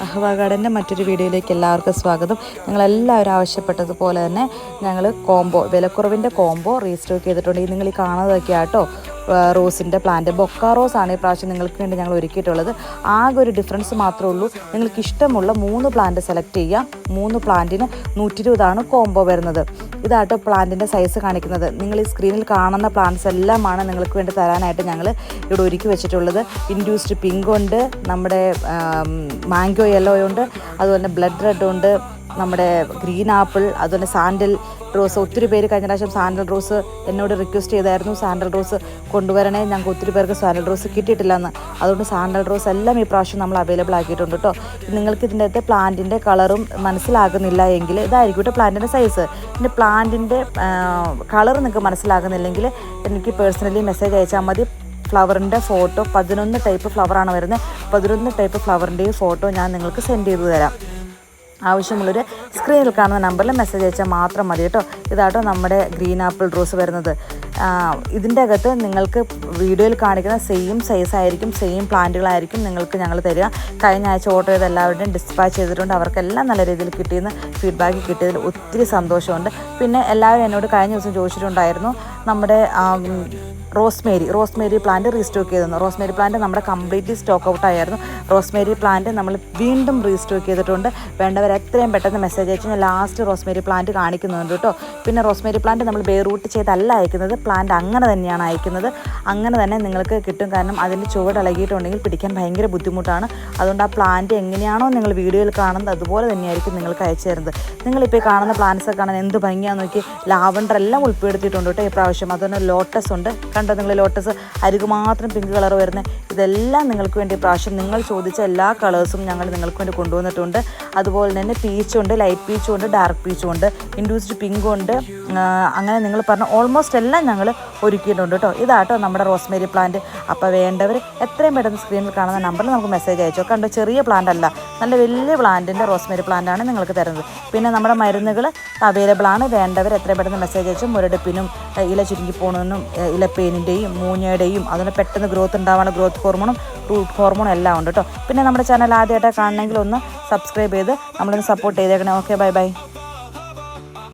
അഹ്വാ ഗാർഡൻ്റെ മറ്റൊരു വീഡിയോയിലേക്ക് എല്ലാവർക്കും സ്വാഗതം. നിങ്ങളെല്ലാവരും ആവശ്യപ്പെട്ടതുപോലെ തന്നെ ഞങ്ങൾ വിലക്കുറവിൻ്റെ കോംബോ റീസ്റ്റോക്ക് ചെയ്തിട്ടുണ്ട്. നിങ്ങൾ ഈ കാണുന്നതൊക്കെ ആട്ടോ റോസിൻ്റെ പ്ലാന്റ്. ബൊക്ക റോസാണ് ഈ പ്രാവശ്യം നിങ്ങൾക്ക് വേണ്ടി ഞങ്ങൾ ഒരുക്കിയിട്ടുള്ളത്. ആകെ ഒരു ഡിഫറൻസ് മാത്രമേ ഉള്ളൂ. നിങ്ങൾക്ക് ഇഷ്ടമുള്ള 3 പ്ലാന്റ് സെലക്ട് ചെയ്യാം. 3 പ്ലാന്റിന് 120 കോംബോ വരുന്നത്. ഇതാട്ടോ പ്ലാന്റിൻ്റെ സൈസ് കാണിക്കുന്നത്. നിങ്ങൾ ഈ സ്ക്രീനിൽ കാണുന്ന പ്ലാന്റ്സ് എല്ലാമാണ് നിങ്ങൾക്ക് വേണ്ടി തരാനായിട്ട് ഞങ്ങൾ ഇവിടെ ഒരുക്കി വെച്ചിട്ടുള്ളത്. ഇൻഡ്യൂസ്ഡ് പിങ്ക് ഉണ്ട്, നമ്മുടെ മാംഗോ യെല്ലോ ഉണ്ട്, അതുപോലെ തന്നെ ബ്ലഡ് റെഡ് ഉണ്ട്, നമ്മുടെ ഗ്രീൻ ആപ്പിൾ, അതുപോലെ സാൻഡൽ റോസ്. ഒത്തിരി പേര് കഴിഞ്ഞ പ്രാവശ്യം സാൻഡൽ റോസ് എന്നോട് റിക്വസ്റ്റ് ചെയ്തായിരുന്നു, സാൻഡൽ റോസ് കൊണ്ടുവരണേ, ഞങ്ങൾക്ക് ഒത്തിരി പേർക്ക് സാൻഡൽ റോസ് കിട്ടിയിട്ടില്ല എന്ന്. അതുകൊണ്ട് സാൻഡൽ റോസ് എല്ലാം ഈ പ്രാവശ്യം നമ്മൾ അവൈലബിൾ ആക്കിയിട്ടുണ്ട് കേട്ടോ. നിങ്ങൾക്ക് ഇതിൻ്റെ അകത്ത് പ്ലാന്റിൻ്റെ കളറും മനസ്സിലാകുന്നില്ല എങ്കിൽ ഇതായിരിക്കും കേട്ടോ പ്ലാന്റിൻ്റെ സൈസ്. പിന്നെ പ്ലാന്റിൻ്റെ കളർ നിങ്ങൾക്ക് മനസ്സിലാകുന്നില്ലെങ്കിൽ എനിക്ക് പേഴ്സണലി മെസ്സേജ് അയച്ചാൽ മതി. ഫ്ലവറിൻ്റെ ഫോട്ടോ 11 ടൈപ്പ് ഫ്ലവറാണ് വരുന്നത്. 11 ടൈപ്പ് ഫ്ലവറിൻ്റെയും ഫോട്ടോ ഞാൻ നിങ്ങൾക്ക് സെൻഡ് ചെയ്ത് തരാം. ആവശ്യമുള്ളൊരു സ്ക്രീനിൽ കാണുന്ന നമ്പറിൽ മെസ്സേജ് അയച്ചാൽ മാത്രം മതി കേട്ടോ. ഇതാട്ടോ നമ്മുടെ ഗ്രീൻ ആപ്പിൾ റോസ് വരുന്നത്. ഇതിൻ്റെ അകത്ത് നിങ്ങൾക്ക് വീഡിയോയിൽ കാണിക്കുന്ന സെയിം സൈസായിരിക്കും, സെയിം പ്ലാന്റുകളായിരിക്കും നിങ്ങൾക്ക് ഞങ്ങൾ തരിക. കഴിഞ്ഞ ആഴ്ച ഓർഡർ ചെയ്ത് എല്ലാവരുടെയും ഡിസ്പാച്ച് ചെയ്തിട്ടുണ്ട്. അവർക്കെല്ലാം നല്ല രീതിയിൽ കിട്ടിയെന്ന് ഫീഡ്ബാക്ക് കിട്ടിയതിൽ ഒത്തിരി സന്തോഷമുണ്ട്. പിന്നെ എല്ലാവരും എന്നോട് കഴിഞ്ഞ ദിവസം ചോദിച്ചിട്ടുണ്ടായിരുന്നു നമ്മുടെ റോസ്മേരി പ്ലാന്റ് റീസ്റ്റോക്ക് ചെയ്തിരുന്നു. റോസ്മേരി പ്ലാന്റ് നമ്മുടെ കംപ്ലീറ്റ്ലി സ്റ്റോക്ക് ഔട്ട് ആയിരുന്നു. റോസ്മേരി പ്ലാന്റ് നമ്മൾ വീണ്ടും റീസ്റ്റോക്ക് ചെയ്തിട്ടുണ്ട്. വേണ്ടവർ എത്രയും പെട്ടെന്ന് മെസ്സേജ് അയച്ചു. ഞാൻ ലാസ്റ്റ് റോസ്മേരി പ്ലാന്റ് കാണിക്കുന്നുണ്ട് കേട്ടോ. പിന്നെ റോസ്മേരി പ്ലാന്റ് നമ്മൾ ബെയറൂട്ട് ചെയ്തല്ല അയക്കുന്നത്, പ്ലാന്റ് അങ്ങനെ തന്നെയാണ് അയക്കുന്നത്. അങ്ങനെ തന്നെ നിങ്ങൾക്ക് കിട്ടും. കാരണം അതിൻ്റെ ചുവട് ഇളകിയിട്ടുണ്ടെങ്കിൽ പിടിക്കാൻ ഭയങ്കര ബുദ്ധിമുട്ടാണ്. അതുകൊണ്ട് ആ പ്ലാന്റ് എങ്ങനെയാണോ നിങ്ങൾ വീഡിയോയിൽ കാണുന്നത് അതുപോലെ തന്നെയായിരിക്കും നിങ്ങൾക്ക് അയച്ചു തരുന്നത്. നിങ്ങളിപ്പോൾ കാണുന്ന പ്ലാന്റ്സ് കാണാൻ എന്ത് ഭംഗിയാണെന്ന് നോക്കി. ലാവണ്ടർ എല്ലാം ഉൾപ്പെടുത്തിയിട്ടുണ്ട് കേട്ടോ ഈ പ്രാവശ്യം. അതുപോലെ ലോട്ടസ് ഉണ്ട്, കണ്ടോ നിങ്ങൾ, ലോട്ടസ് അരികു മാത്രം പിങ്ക് കളർ വരുന്നത്. ഇതെല്ലാം നിങ്ങൾക്ക് വേണ്ടി പ്രാവശ്യം നിങ്ങൾ ചോദിച്ച എല്ലാ കളേഴ്സും ഞങ്ങൾ നിങ്ങൾക്ക് വേണ്ടി കൊണ്ടുവന്നിട്ടുണ്ട്. അതുപോലെ തന്നെ പീച്ചുണ്ട്, ലൈറ്റ് പീച്ചും ഉണ്ട്, ഡാർക്ക് പീച്ചും ഉണ്ട്, ഇൻഡ്യൂസ്ഡ് പിങ്കും ഉണ്ട്. അങ്ങനെ നിങ്ങൾ പറഞ്ഞ ഓൾമോസ്റ്റ് എല്ലാം ഞങ്ങൾ ഒരുക്കിയിട്ടുണ്ട് കേട്ടോ. ഇതാട്ടോ നമ്മുടെ റോസ്മേരി പ്ലാന്റ്. അപ്പോൾ വേണ്ടവർ എത്രയും പെട്ടെന്ന് സ്ക്രീനിൽ കാണുന്ന നമ്പറിൽ നമുക്ക് മെസ്സേജ് അയച്ചോ. കണ്ടോ, ചെറിയ പ്ലാന്റ് അല്ല, നല്ല വലിയ പ്ലാന്റിൻ്റെ റോസ്മേരി പ്ലാന്റാണ് നിങ്ങൾക്ക് തരുന്നത്. പിന്നെ നമ്മുടെ മരുന്നുകൾ അവൈലബിൾ ആണ്. വേണ്ടവർ എത്രയും പെട്ടെന്ന് മെസ്സേജ് അയച്ചു. മുരടിപ്പിനും ഇല ചുരുങ്ങി പോകണമെന്നും ഇലപ്പേനിൻ്റെയും മൂഞ്ഞയുടെയും അതുപോലെ പെട്ടെന്ന് ഗ്രോത്ത് ഉണ്ടാവാനുള്ള ഗ്രോത്ത് ഹോർമോണും റൂട്ട് ഹോർമോണും എല്ലാം ഉണ്ട് കേട്ടോ. പിന്നെ നമ്മുടെ ചാനൽ ആദ്യമായിട്ട് കാണണമെങ്കിൽ ഒന്ന് സബ്സ്ക്രൈബ് ചെയ്ത് നമ്മളൊന്ന് സപ്പോർട്ട് ചെയ്തേക്കണേ. Okay, by.